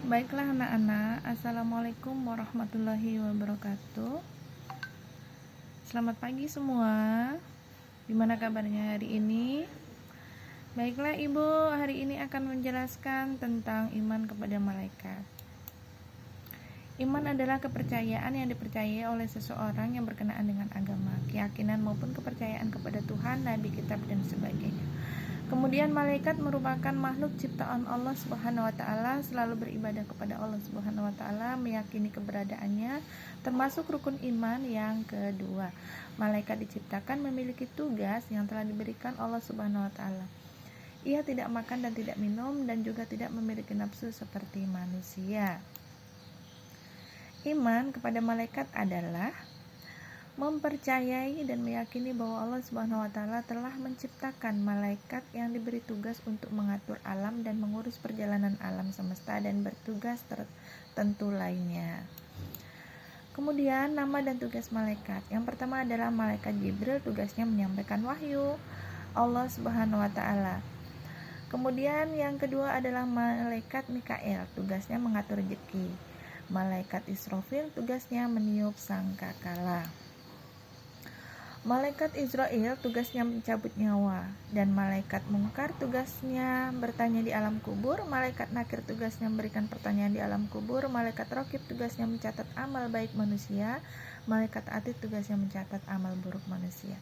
Baiklah anak-anak, Assalamualaikum warahmatullahi wabarakatuh. Selamat pagi semua. Gimana kabarnya hari ini? Baiklah Ibu, hari ini akan menjelaskan tentang iman kepada malaikat. Iman adalah kepercayaan yang dipercayai oleh seseorang yang berkenaan dengan agama, keyakinan maupun kepercayaan kepada Tuhan, Nabi, kitab dan sebagainya. Kemudian malaikat merupakan makhluk ciptaan Allah Subhanahu wa taala, selalu beribadah kepada Allah Subhanahu wa taala, meyakini keberadaannya, termasuk rukun iman yang kedua. Malaikat diciptakan memiliki tugas yang telah diberikan Allah Subhanahu wa taala. Ia tidak makan dan tidak minum dan juga tidak memiliki nafsu seperti manusia. Iman kepada malaikat adalah mempercayai dan meyakini bahwa Allah Subhanahu wa taala telah menciptakan malaikat yang diberi tugas untuk mengatur alam dan mengurus perjalanan alam semesta dan bertugas tertentu lainnya. Kemudian nama dan tugas malaikat. Yang pertama adalah malaikat Jibril, tugasnya menyampaikan wahyu Allah Subhanahu wa taala. Kemudian yang kedua adalah malaikat Mikail, tugasnya mengatur rezeki. Malaikat Israfil, tugasnya meniup sangkakala. Malaikat Israel tugasnya mencabut nyawa, dan malaikat Mungkar tugasnya bertanya di alam kubur. Malaikat Nakir tugasnya memberikan pertanyaan di alam kubur. Malaikat Raqib tugasnya mencatat amal baik manusia. Malaikat Atid tugasnya mencatat amal buruk manusia.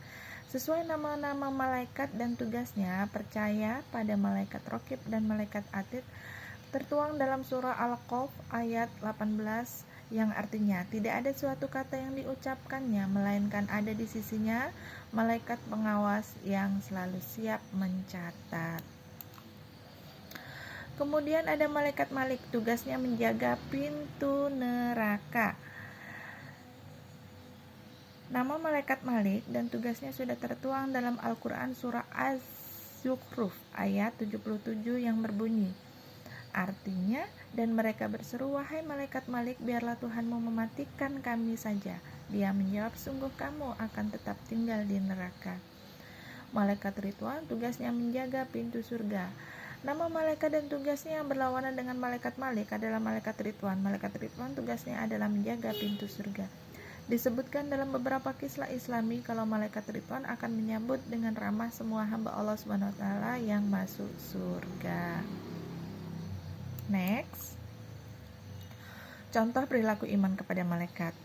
Sesuai nama-nama malaikat dan tugasnya, percaya pada malaikat Raqib dan malaikat Atid tertuang dalam surah Al-Qaf ayat 18 yang artinya tidak ada suatu kata yang diucapkannya melainkan ada di sisinya malaikat pengawas yang selalu siap mencatat. Kemudian ada malaikat Malik, tugasnya menjaga pintu neraka. Nama malaikat Malik dan tugasnya sudah tertuang dalam Al-Quran surah Az-Zukhruf ayat 77 yang berbunyi, artinya, dan mereka berseru, wahai malaikat Malik, biarlah Tuhanmu mematikan kami saja. Dia menjawab, sungguh kamu akan tetap tinggal di neraka. Malaikat Ridwan tugasnya menjaga pintu surga. Nama malaikat dan tugasnya yang berlawanan dengan malaikat Malik adalah malaikat Ridwan. Malaikat Ridwan tugasnya adalah menjaga pintu surga. Disebutkan dalam beberapa kisah Islami kalau malaikat Ridwan akan menyambut dengan ramah semua hamba Allah Subhanahu wa taala yang masuk surga. Next, contoh perilaku iman kepada malaikat.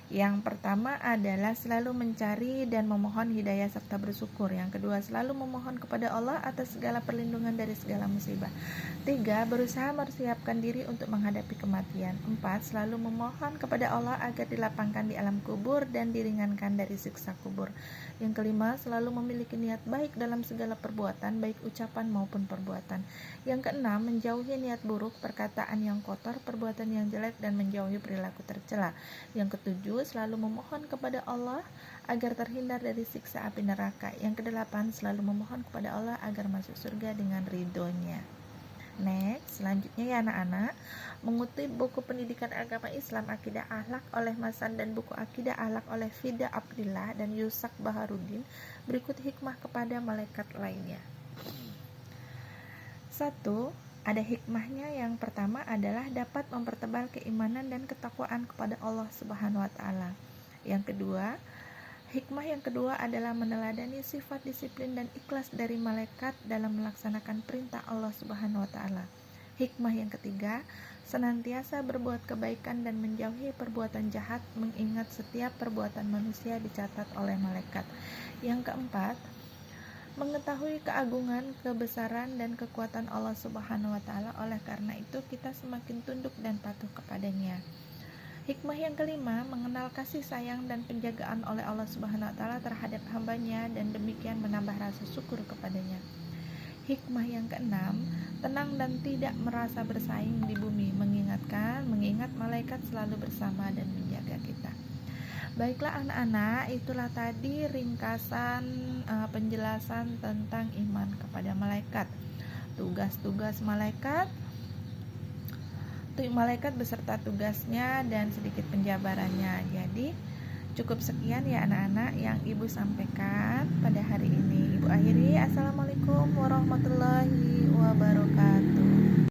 Yang pertama adalah selalu mencari dan memohon hidayah serta bersyukur. Yang kedua, selalu memohon kepada Allah atas segala perlindungan dari segala musibah. 3. Berusaha mempersiapkan diri untuk menghadapi kematian. 4. Selalu memohon kepada Allah agar dilapangkan di alam kubur dan diringankan dari siksa kubur. Yang kelima, selalu memiliki niat baik dalam segala perbuatan, baik ucapan maupun perbuatan. Yang keenam, menjauhi niat buruk, perkataan yang kotor, perbuatan yang jelek, dan menjauhi perilaku tercela. Yang ketujuh, selalu memohon kepada Allah agar terhindar dari siksa api neraka. Yang kedelapan, selalu memohon kepada Allah agar masuk surga dengan ridhonya. Next, selanjutnya ya anak-anak, mengutip buku pendidikan agama Islam Akidah Akhlak oleh Masan dan buku Akidah Akhlak oleh Fida Abdillah dan Yusak Baharudin, berikut hikmah kepada malaikat lainnya. 1. Ada hikmahnya. Yang pertama adalah dapat mempertebal keimanan dan ketakwaan kepada Allah Subhanahu wa taala. Yang kedua, hikmah yang kedua adalah meneladani sifat disiplin dan ikhlas dari malaikat dalam melaksanakan perintah Allah Subhanahu wa taala. Hikmah yang ketiga, senantiasa berbuat kebaikan dan menjauhi perbuatan jahat, mengingat setiap perbuatan manusia dicatat oleh malaikat. Yang keempat, mengetahui keagungan, kebesaran, dan kekuatan Allah Subhanahu wa taala. Oleh karena itu kita semakin tunduk dan patuh kepadanya. Hikmah yang kelima, mengenal kasih sayang dan penjagaan oleh Allah Subhanahu wa taala terhadap hambanya dan demikian menambah rasa syukur kepadanya. Hikmah yang keenam, tenang dan tidak merasa bersaing di bumi, mengingat malaikat selalu bersama dan menjaga kita. Baiklah anak-anak, itulah tadi ringkasan penjelasan tentang iman kepada malaikat. Tugas-tugas malaikat beserta tugasnya dan sedikit penjabarannya. Jadi cukup sekian ya anak-anak yang Ibu sampaikan pada hari ini. Ibu akhiri, Assalamualaikum warahmatullahi wabarakatuh.